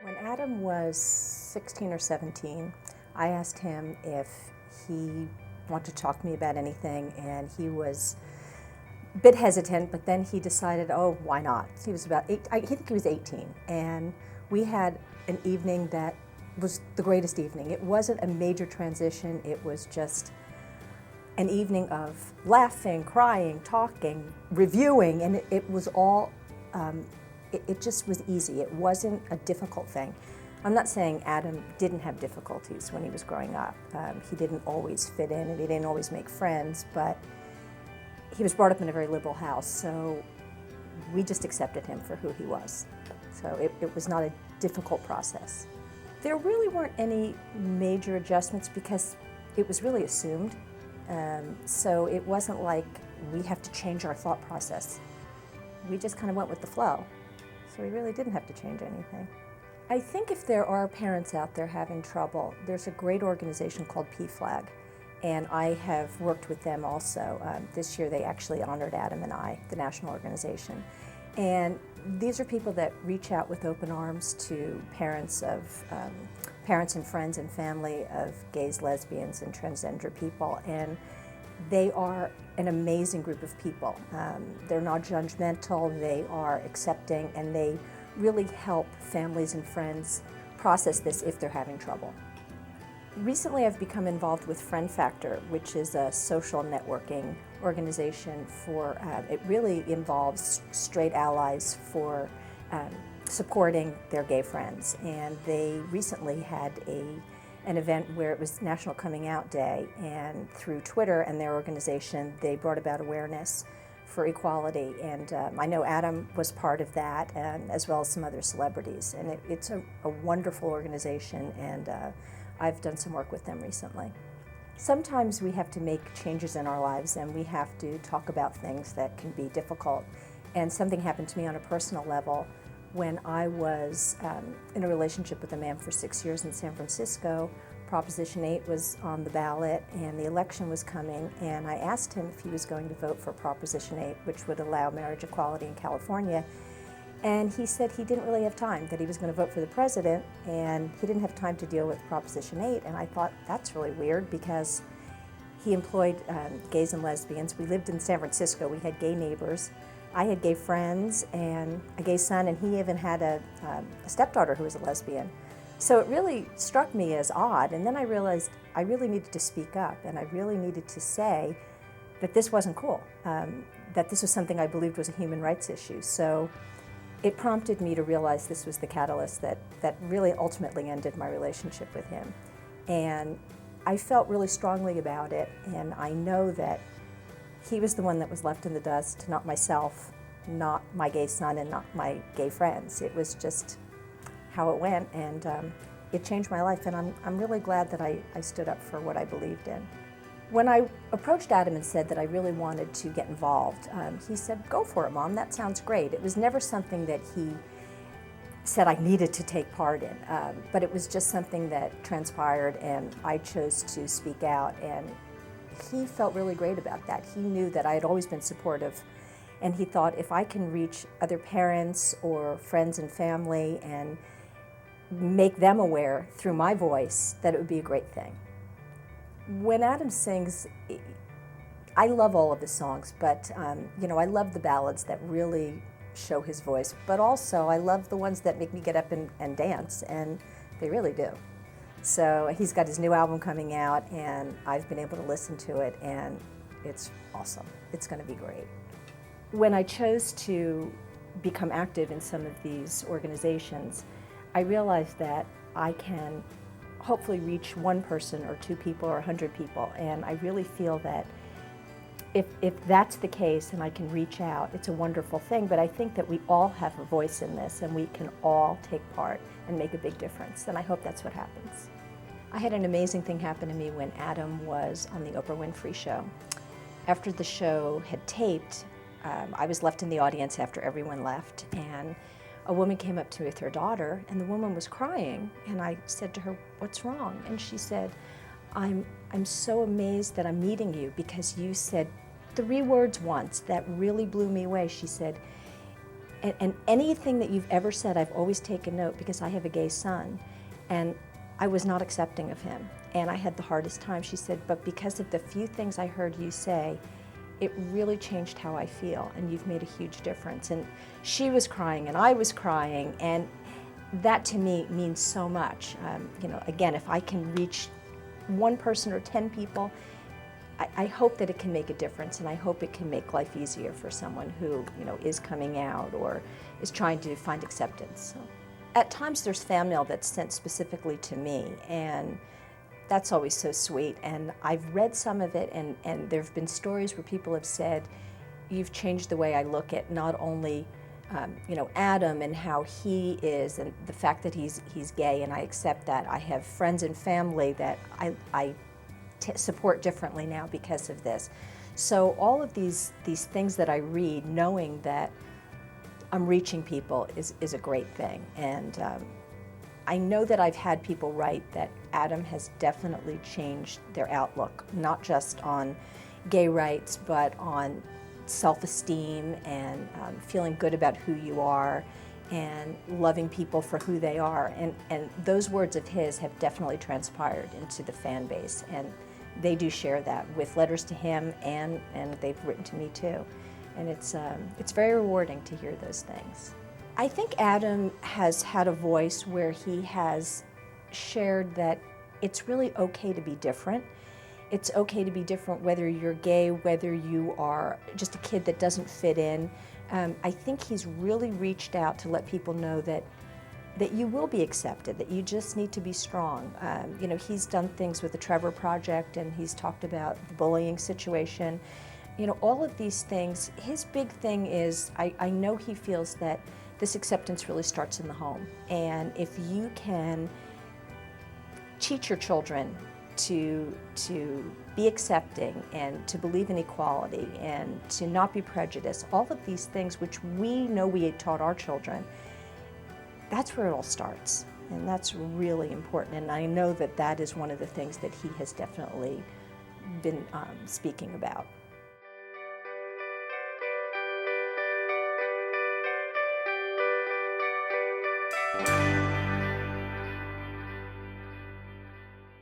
When Adam was 16 or 17, I asked him if he wanted to talk to me about anything, and he was a bit hesitant, but then he decided, oh, why not? He was about I think he was 18, and we had an evening that was the greatest evening. It wasn't a major transition, it was just an evening of laughing, crying, talking, reviewing, and it was all, it just was easy. It wasn't a difficult thing. I'm not saying Adam didn't have difficulties when he was growing up. He didn't always fit in and he didn't always make friends, but he was brought up in a very liberal house, so we just accepted him for who he was. So it was not a difficult process. There really weren't any major adjustments because it was really assumed. So it wasn't like we have to change our thought process. We just kind of went with the flow. So we really didn't have to change anything. I think if there are parents out there having trouble, there's a great organization called PFLAG, and I have worked with them also. This year they actually honored Adam and I, the national organization. And these are people that reach out with open arms to parents and friends and family of gays, lesbians, and transgender people. And they are an amazing group of people. They're not judgmental, they are accepting, and they really help families and friends process this if they're having trouble. Recently I've become involved with Friend Factor, which is a social networking organization for, it really involves straight allies for supporting their gay friends. And they recently had an event where it was National Coming Out Day, and through Twitter and their organization, they brought about awareness for equality. And I know Adam was part of that, as well as some other celebrities. And it's a wonderful organization, and I've done some work with them recently. Sometimes we have to make changes in our lives, and we have to talk about things that can be difficult. And something happened to me on a personal level when I was in a relationship with a man for 6 years in San Francisco. Proposition 8 was on the ballot and the election was coming, and I asked him if he was going to vote for Proposition 8, which would allow marriage equality in California. And he said he didn't really have time, that he was going to vote for the president, and he didn't have time to deal with Proposition 8. And I thought, that's really weird, because he employed gays and lesbians. We lived in San Francisco, we had gay neighbors. I had gay friends and a gay son, and he even had a stepdaughter who was a lesbian. So it really struck me as odd, and then I realized I really needed to speak up, and I really needed to say that this wasn't cool, that this was something I believed was a human rights issue. So it prompted me to realize this was the catalyst that really ultimately ended my relationship with him. And I felt really strongly about it, and I know that he was the one that was left in the dust, not myself, not my gay son, and not my gay friends. It was just how it went, and it changed my life, and I'm really glad that I stood up for what I believed in. When I approached Adam and said that I really wanted to get involved, he said, "Go for it, Mom, that sounds great." It was never something that he said I needed to take part in, but it was just something that transpired, and I chose to speak out, and he felt really great about that. He knew that I had always been supportive, and he thought if I can reach other parents or friends and family and make them aware through my voice, that it would be a great thing. When Adam sings, I love all of his songs, but I love the ballads that really show his voice, but also I love the ones that make me get up and dance, and they really do. So he's got his new album coming out, and I've been able to listen to it, and it's awesome. It's going to be great. When I chose to become active in some of these organizations, I realized that I can hopefully reach one person or two people or 100 people, and I really feel that if that's the case and I can reach out, it's a wonderful thing. But I think that we all have a voice in this, and we can all take part and make a big difference, and I hope that's what happens. I had an amazing thing happen to me when Adam was on the Oprah Winfrey Show. After the show had taped, I was left in the audience after everyone left, and a woman came up to me with her daughter, and the woman was crying, and I said to her, "What's wrong?" And she said, I'm so amazed that I'm meeting you, because you said 3 words once that really blew me away. She said, And anything that you've ever said, I've always taken note because I have a gay son, and I was not accepting of him, and I had the hardest time. She said, but because of the few things I heard you say, it really changed how I feel, and you've made a huge difference. And she was crying, and I was crying, and that to me means so much. Again, if I can reach one person or 10 people, I hope that it can make a difference, and I hope it can make life easier for someone who, is coming out or is trying to find acceptance. So, at times there's fan mail that's sent specifically to me, and that's always so sweet. And I've read some of it, and there have been stories where people have said, you've changed the way I look at not only Adam and how he is, and the fact that he's gay, and I accept that. I have friends and family that I support differently now because of this. So all of these things that I read, knowing that I'm reaching people is a great thing. And I know that I've had people write that Adam has definitely changed their outlook, not just on gay rights, but on self-esteem and feeling good about who you are and loving people for who they are. And those words of his have definitely transpired into the fan base, and they do share that with letters to him, and they've written to me too. And it's very rewarding to hear those things. I think Adam has had a voice where he has shared that it's really okay to be different. It's okay to be different whether you're gay, whether you are just a kid that doesn't fit in. I think he's really reached out to let people know that you will be accepted, that you just need to be strong. He's done things with the Trevor Project, and he's talked about the bullying situation. All of these things. His big thing is, I know he feels that this acceptance really starts in the home. And if you can teach your children to be accepting and to believe in equality and to not be prejudiced, all of these things which we know we had taught our children, that's where it all starts. And that's really important. And I know that that is one of the things that he has definitely been speaking about.